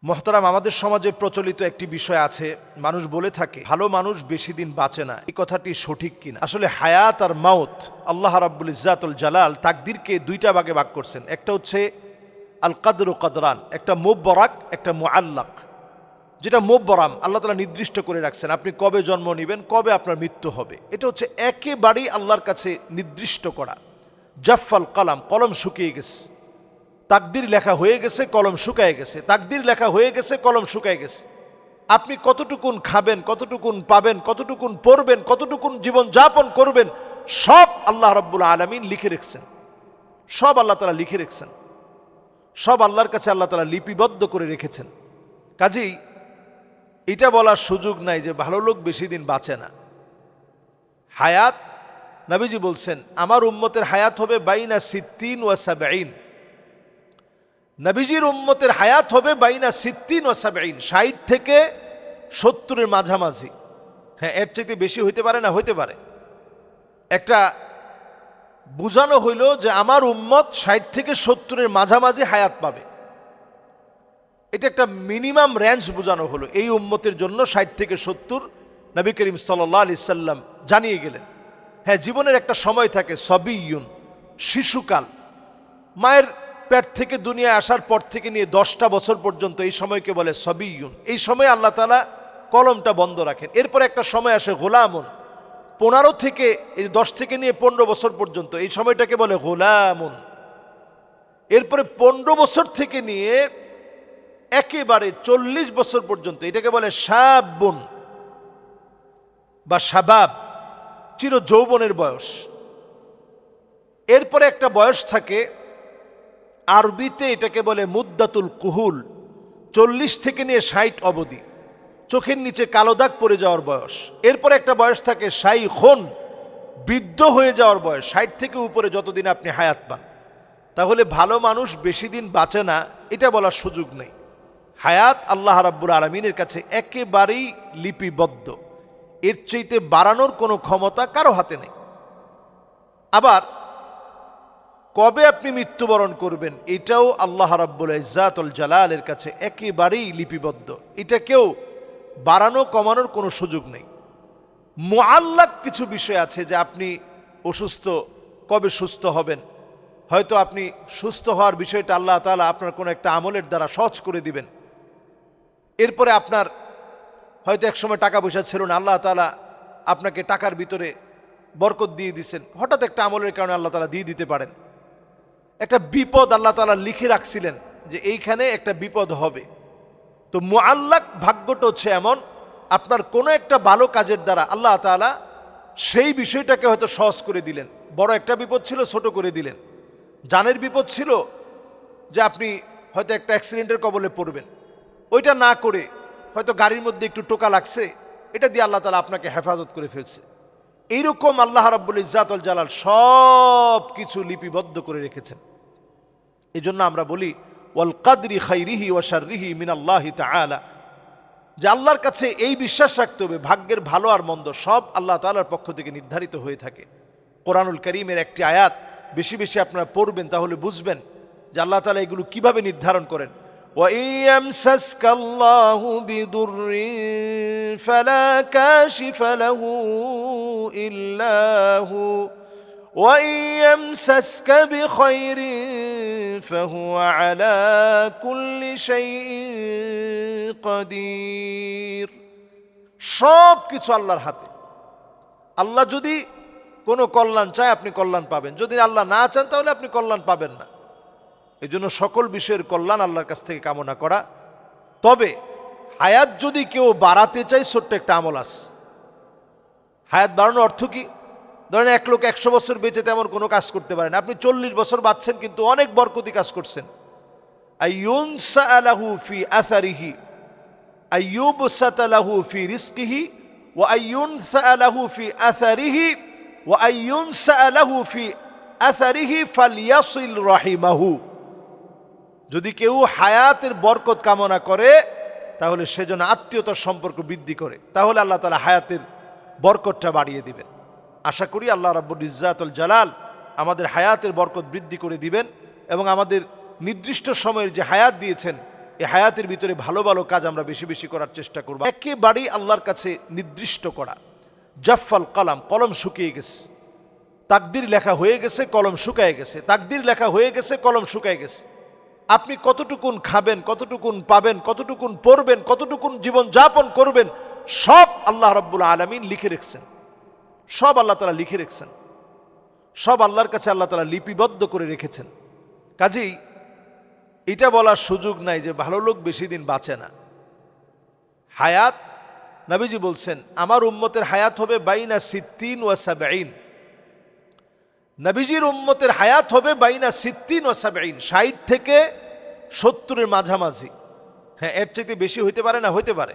মোহতারাম, আমাদের সমাজে প্রচলিত একটি বিষয় আছে, মানুষ বলে থাকে ভালো মানুষ বেশি দিন বাঁচে না। এই কথাটি সঠিক কিনা? আসলে হায়াত আর মাউত আল্লাহ রাব্বুল ইজ্জাতুল জালাল তাকদীরকে দুইটা ভাগে ভাগ করছেন। একটা হচ্ছে আল কদর ও কদরান, একটা মুবরাক, একটা মুআল্লাক। যেটা মুবরাম আল্লাহ তাআলা নির্দিষ্ট করে রাখছেন, আপনি কবে জন্ম নেবেন, কবে আপনার মৃত্যু হবে। এটা হচ্ছে একেবারেই আল্লাহর কাছে নির্দিষ্ট করা। জাফাল কালাম, কলম শুকিয়ে গেছে, তাকদীর লেখা হয়ে গেছে, কলম শুকায় গেছে, তাকদীর লেখা হয়ে গেছে, কলম শুকায় গেছে। আপনি কতটুকুন খাবেন, কতটুকুন পাবেন, কতটুকুন পড়বেন, কতটুকুন জীবন যাপন করবেন, সব আল্লাহ রাব্বুল আলামিন লিখে রেখেছেন। সব আল্লাহ তাআলা লিখে রেখেছেন, সব আল্লাহর কাছে আল্লাহ তাআলা লিপিবদ্ধ করে রেখেছেন। কাজেই এটা বলার সুযোগ নাই যে ভালো লোক বেশি দিন বাঁচে না। হায়াত, নবীজি বলছেন আমার উম্মতের হায়াত হবে বাইনা সিত্তিন ওয়া সাবঈন। নবীজির উম্মতের হায়াত হবে বাইনা সিত্তিন ওয়া সাবঈন, ৬০ থেকে ৭০-এর মাঝামাঝি। হ্যাঁ, এর চাইতে বেশি হইতে পারে না, হইতে পারে। একটা বুঝানো হইল যে আমার উম্মত ৬০ থেকে ৭০-এর মাঝামাঝি হায়াত পাবে। এটা একটা মিনিমাম রেঞ্জ বোঝানো হলো। এই উম্মতের জন্য ৬০ থেকে ৭০ নবী করিম সাল্লাল্লাহু আলাইহি সাল্লাম জানিয়ে গেলেন। হ্যাঁ, জীবনের একটা সময় থাকে, সবিয়ুন, শিশুকাল, মায়ের পেট থেকে দুনিয়ায় আসার পর থেকে নিয়ে 10টা বছর পর্যন্ত, এই সময়কে বলে সবিয়ুন। এই সময় আল্লাহ তাআলা কলমটা বন্ধ রাখেন। এরপরে একটা সময় আসে গোলামুন, 15 থেকে, এই 10 থেকে নিয়ে 15 বছর পর্যন্ত, এই সময়টাকে বলে গোলামুন। এরপরে 15 বছর থেকে নিয়ে একেবারে 40 বছর পর্যন্ত, এটাকে বলে শাবুন বা শাবাব, চির যৌবনের বয়স। এরপরে একটা বয়স থাকে, আরবিতে এটাকে বলে মুদ্দাতুল কুহুল, 40 থেকে নিয়ে 60 অবধি, চোখের নিচে কালো দাগ পড়ে যাওয়ার বয়স। এরপরে একটা বয়স থাকে শাইখুন, বৃদ্ধ হয়ে যাওয়ার বয়স, 60 থেকে উপরে যতদিন আপনি হায়াত পান। তাহলে ভালো মানুষ বেশি দিন বাঁচে না এটা বলার সুযোগ নেই। হায়াত আল্লাহ রাব্বুল আলামিনের কাছে একেবারেই লিপিবদ্ধ, এর চাইতে বাড়ানোর কোনো ক্ষমতা কারো হাতে নেই। আবার কবে আপনি মৃত্যুবরণ করবেন এটাও আল্লাহ রাব্বুল ইজ্জাতুল জালালের কাছে একেবারেই লিপিবদ্ধ, এটা কেউ বাড়ানো কমানোর কোনো সুযোগ নেই। মুআল্লাক কিছু বিষয় আছে যে আপনি অসুস্থ, কবে সুস্থ হবেন, হয়তো আপনি সুস্থ হওয়ার বিষয়টা আল্লাহ তাআলা আপনার কোনো একটা আমলের দ্বারা সহজ করে দিবেন। এরপরে আপনার হয়তো একসময় টাকা পয়সা ছিল না, আল্লাহ তাআলা আপনাকে টাকার ভিতরে বরকত দিয়ে দিচ্ছেন, হঠাৎ একটা আমলের কারণে আল্লাহ তাআলা দিয়ে দিতে পারেন। একটা বিপদ আল্লাহ তাআলা লিখে রাখছিলেন যে এইখানে একটা বিপদ হবে। তো মুআল্লাক ভাগ্যটা হচ্ছে এমন, আপনার কোনো একটা ভালো কাজের দ্বারা আল্লাহ তাআলা সেই বিষয়টাকে হয়তো সহজ করে দিলেন। বড় একটা বিপদ ছিল, ছোট করে দিলেন। জানের বিপদ ছিল যে আপনি হয়তো একটা অ্যাক্সিডেন্টের কবলে পড়বেন, ওইটা না করে হয়তো গাড়ির মধ্যে একটু টোকা লাগছে, এটা দিয়ে আল্লাহ তাআলা আপনাকে হেফাজত করে ফেলছে। এইরকম আল্লাহ রাব্বুল ইজ্জাতুল জালাল সব কিছু লিপিবদ্ধ করে রেখেছেন। এই জন্য আমরা বলি ওয়াল কদরি খাইরিহি ওয়া শাররিহি মিনাল্লাহি তাআলা, যে আল্লাহর কাছে এই বিশ্বাস রাখতে হবে ভাগ্যের ভালো আর মন্দ সব আল্লাহ তাআলার পক্ষ থেকে নির্ধারিত হয়ে থাকে। কোরআনুল কারীমের একটি আয়াত বেশি বেশি আপনারা পড়বেন, তাহলে বুঝবেন যে আল্লাহ তাআলা এগুলো কিভাবে নির্ধারণ করেন। ওয়া ইয়ামসাসকাল্লাহু বিদুররিন ফালা কাশিফা লাহু ইল্লা হু ওয়া ইয়ামসাসকা বিখাইরিন ফাহুয়া আলা কুল্লি শাইইন কাদির। সব কিছু আল্লাহর হাতে। আল্লাহ যদি কোনো কল্যাণ চায় আপনি কল্যাণ পাবেন, যদি আল্লাহ না চান তাহলে আপনি কল্যাণ পাবেন না। এই জন্য সকল বিষয়ের কল্যাণ আল্লাহর কাছ থেকে কামনা করা। তবে হায়াত যদি কেউ বাড়াতে চায়, ছোট্ট একটা আমল আছে। হায়াত বাড়ানোর অর্থ কি? ধরেন এক লোক 100 বছর বেঁচে তেমন কোনো কাজ করতে পারেন, আপনি 40 বছর বাঁচছেন কিন্তু অনেক বরকতি কাজ করছেন। আইয়ুনসালাহু ফি আসারিহি আইয়ুবসাতালাহু ফি রিজকিহি ওয়া আইয়ুনসালাহু ফি আসারিহি ওয়া আইয়ুনসালাহু ফি আসারিহি ফালইয়াসিল রাহিমাহু। যদি কেউ হায়াতের বরকত কামনা করে তাহলে সেজন্য আত্মীয়তার সম্পর্ক বৃদ্ধি করে, তাহলে আল্লাহ তাআলা হায়াতের বরকতটা বাড়িয়ে দিবেন। আশা করি আল্লাহ রাব্বুল ইজ্জাতুল জালাল আমাদের হায়াতের বরকত বৃদ্ধি করে দিবেন এবং আমাদের নির্দিষ্ট সময়ের যে হায়াত দিয়েছেন এই হায়াতের ভিতরে ভালো ভালো কাজ আমরা বেশি বেশি করার চেষ্টা করব। একেবারেই আল্লাহর কাছে নির্দিষ্ট করা। জাফাল কালাম, কলম শুকিয়ে গেছে, তাকদির লেখা হয়ে গেছে, কলম শুকায় গেছে, তাকদির লেখা হয়ে গেছে, কলম শুকায় গেছে। আপনি কতটুকুন খাবেন, কতটুকুন পাবেন, কতটুকুন পড়বেন, কতটুকুন জীবন যাপন করবেন, সব আল্লাহ রাব্বুল আলামিন লিখে রেখেছেন। সব আল্লাহ তাআলা লিখে রেখেছেন, সব আল্লাহর কাছে আল্লাহ তাআলা লিপিবদ্ধ করে রেখেছেন। কাজেই এটা বলার সুযোগ নাই যে ভালো লোক বেশি দিন বাঁচে না। হায়াত, নবীজি বলছেন আমার উম্মতের হায়াত হবে বাইনা সিত্তিন ওয়া সাবঈন। নবীজির উম্মতের হায়াত হবে বাইনা সিত্তিন ওয়া সাবঈন, 60 থেকে 70-এর মাঝামাঝি। হ্যাঁ, এর চাইতে বেশি হইতে পারে না, হইতে পারে।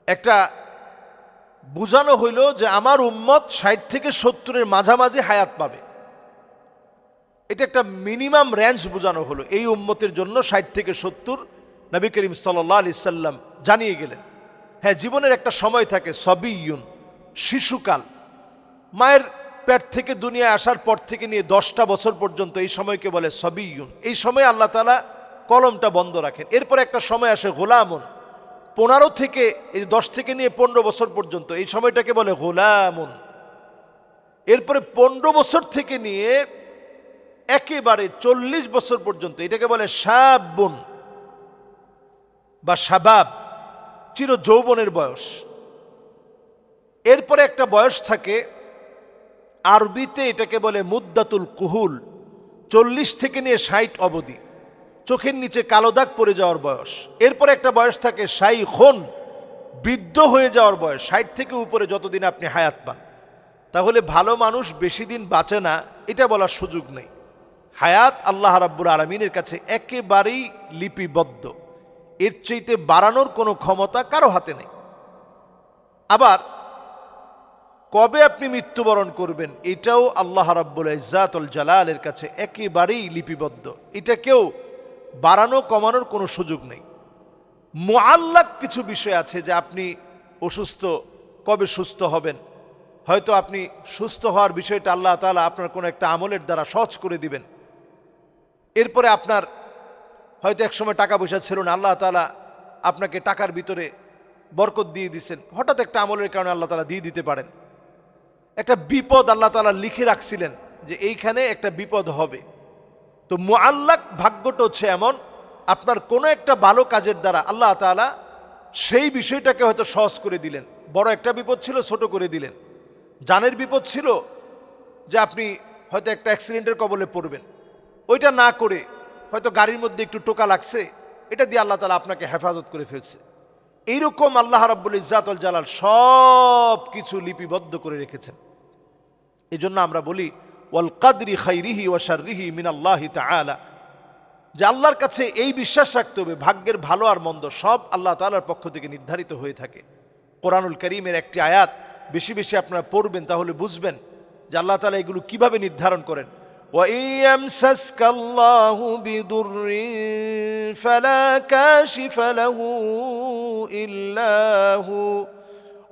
একটা বোঝানো হইল যে আমার উম্মত 60 থেকে 70-এর মাঝামাঝি হায়াত পাবে। এটা একটা মিনিমাম রেঞ্জ বোঝানো হলো। এই উম্মতের জন্য 60 থেকে 70 নবী করিম সাল্লাল্লাহু আলাইহি সাল্লাম জানিয়ে গেলেন। হ্যাঁ, জীবনের একটা সময় থাকে সবিয়ুন, শিশুকাল, মায়ের পেট থেকে দুনিয়ায় আসার পর থেকে নিয়ে 10টা বছর পর্যন্ত এই সময়কে বলে সবিয়ুন। এই সময় আল্লাহ তাআলা কলমটা বন্ধ রাখেন। এরপর একটা সময় আসে গোলামুন, 15 থেকে 10 থেকে নিয়ে 15 বছর পর্যন্ত এই সময়টাকে বলে গোলামুন। এরপরে 15 বছর থেকে নিয়ে একেবারে 40 বছর পর্যন্ত এটাকে বলে শাবুন বা শাবাব, চির যৌবনের বয়স। এরপরে একটা বয়স থাকে, আরবিতে এটাকে বলে মুদ্দাতুল কুহুল, 40 থেকে নিয়ে 60 অবধি, চোখের নিচে কালো দাগ পড়ে যাওয়ার বয়স। এরপরে একটা বয়স থাকে শাইখুন, বৃদ্ধ হয়ে যাওয়ার বয়স, 60 থেকে উপরে যতদিন আপনি হায়াত পান। তাহলে ভালো মানুষ বেশি দিন বাঁচে না এটা বলার সুযোগ নেই। হায়াত আল্লাহ রাব্বুল আলামিনের কাছে একেবারেই লিপিবদ্ধ, এর চাইতে বাড়ানোর কোনো ক্ষমতা কারো হাতে নেই। আবার কবে আপনি মৃত্যুবরণ করবেন এটাও আল্লাহ রাব্বুল ইজ্জাতুল জালালের কাছে একেবারেই লিপিবদ্ধ, এটা কেউ বাড়ানো কমানোর কোনো সুযোগ নেই। মুআল্লাক কিছু বিষয় আছে যে আপনি অসুস্থ, কবে সুস্থ হবেন, হয়তো আপনি সুস্থ হওয়ার বিষয়টা আল্লাহ তাআলা আপনার কোনো একটা আমলের দ্বারা সহজ করে দিবেন। এরপরে আপনার হয়তো একসময় টাকা পয়সা ছিল না, আল্লাহ তাআলা আপনাকে টাকার ভিতরে বরকত দিয়ে দিচ্ছেন, হঠাৎ একটা আমলের কারণে আল্লাহ তাআলা দিয়ে দিতে পারেন। একটা বিপদ আল্লাহ তাআলা লিখে রাখছিলেন যে এইখানে একটা বিপদ হবে। তো মুআল্লাক ভাগ্যটা হচ্ছে এমন, আপনার কোনো একটা ভালো কাজের দ্বারা আল্লাহ তাআলা সেই বিষয়টাকে হয়তো সহজ করে দিলেন। বড় একটা বিপদ ছিল, ছোট করে দিলেন। জানের বিপদ ছিল যে আপনি হয়তো একটা অ্যাক্সিডেন্টের কবলে পড়বেন, ওইটা না করে হয়তো গাড়ির মধ্যে একটু টোকা লাগছে, এটা দিয়ে আল্লাহ তাআলা আপনাকে হেফাজত করে ফেলছে। এইরকম আল্লাহ রাব্বুল ইজ্জাতুল জালাল সব কিছু লিপিবদ্ধ করে রেখেছেন। এই জন্য আমরা বলি ওয়াল কাদরি খাইরিহি ওয়া শাররিহি মিনাল্লাহি তাআলা, যে আল্লাহর কাছে এই বিশ্বাস রাখতে হবে ভাগ্যের ভালো আর মন্দ সব আল্লাহ তাআলার পক্ষ থেকে নির্ধারিত হয়ে থাকে। কোরআনুল কারীমের একটি আয়াত বেশি বেশি আপনারা পড়বেন, তাহলে বুঝবেন যে আল্লাহ তাআলা এগুলো কিভাবে নির্ধারণ করেন। ওয়া ইয়ামসাসকাল্লাহু বিদুররিন ফালা কাশিফা লাহু ইল্লা হু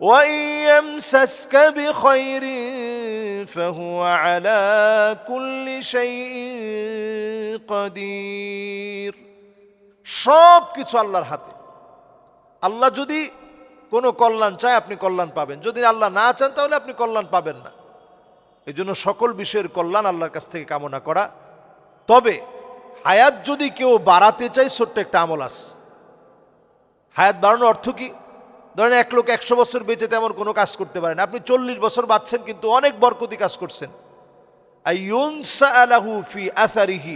ওয়া ইয়ামসাসকা বিখাইরিন ফাহুয়া আলা কুল্লি শাইইন কাদির। সব কিছু আল্লাহর হাতে। আল্লাহ যদি কোনো কল্যাণ চায় আপনি কল্যাণ পাবেন, যদি আল্লাহ না চান তাহলে আপনি কল্যাণ পাবেন না। এই জন্য সকল বিষয়ের কল্যাণ আল্লাহর কাছ থেকে কামনা করা। তবে হায়াত যদি কেউ বাড়াতে চায়, ছোট্ট একটা আমল আছে। হায়াত বাড়ানোর অর্থ কি? ধরেন এক লোক 100 বছর বেঁচে তেমন কোনো কাজ করতে পারেন, আপনি 40 বছর বাঁচছেন কিন্তু অনেক বরকতি কাজ করছেন। আইয়ুনসা লাহু ফি আসারিহি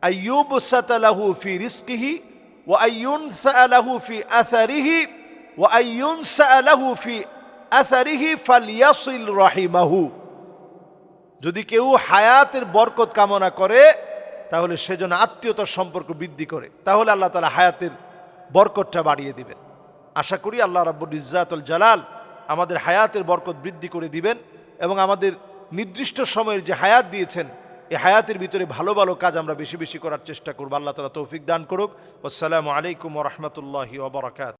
আইয়ুবসাতা লাহু ফি রিজকিহি ওয়া আইয়ুনসা লাহু ফি আসারিহি ওয়া আইয়ুনসা লাহু ফি আসারিহি ফালইয়াসিল রাহিমাহু। যদি কেউ হায়াতের বরকত কামনা করে তাহলে সেজন্য আত্মীয়তার সম্পর্ক বৃদ্ধি করে, তাহলে আল্লাহ তাআলা হায়াতের বরকতটা বাড়িয়ে দিবেন। আশা করি আল্লাহ রাব্বুল ইজ্জাতুল জালাল আমাদের হায়াতের বরকত বৃদ্ধি করে দিবেন এবং আমাদের নির্দিষ্ট সময়ের যে হায়াত দিয়েছেন এই হায়াতের ভিতরে ভালো ভালো কাজ আমরা বেশি বেশি করার চেষ্টা করব। আল্লাহ তাআলা তৌফিক দান করুক। আসসালামু আলাইকুম ওয়া রাহমাতুল্লাহি ওয়া বারাকাতুহু।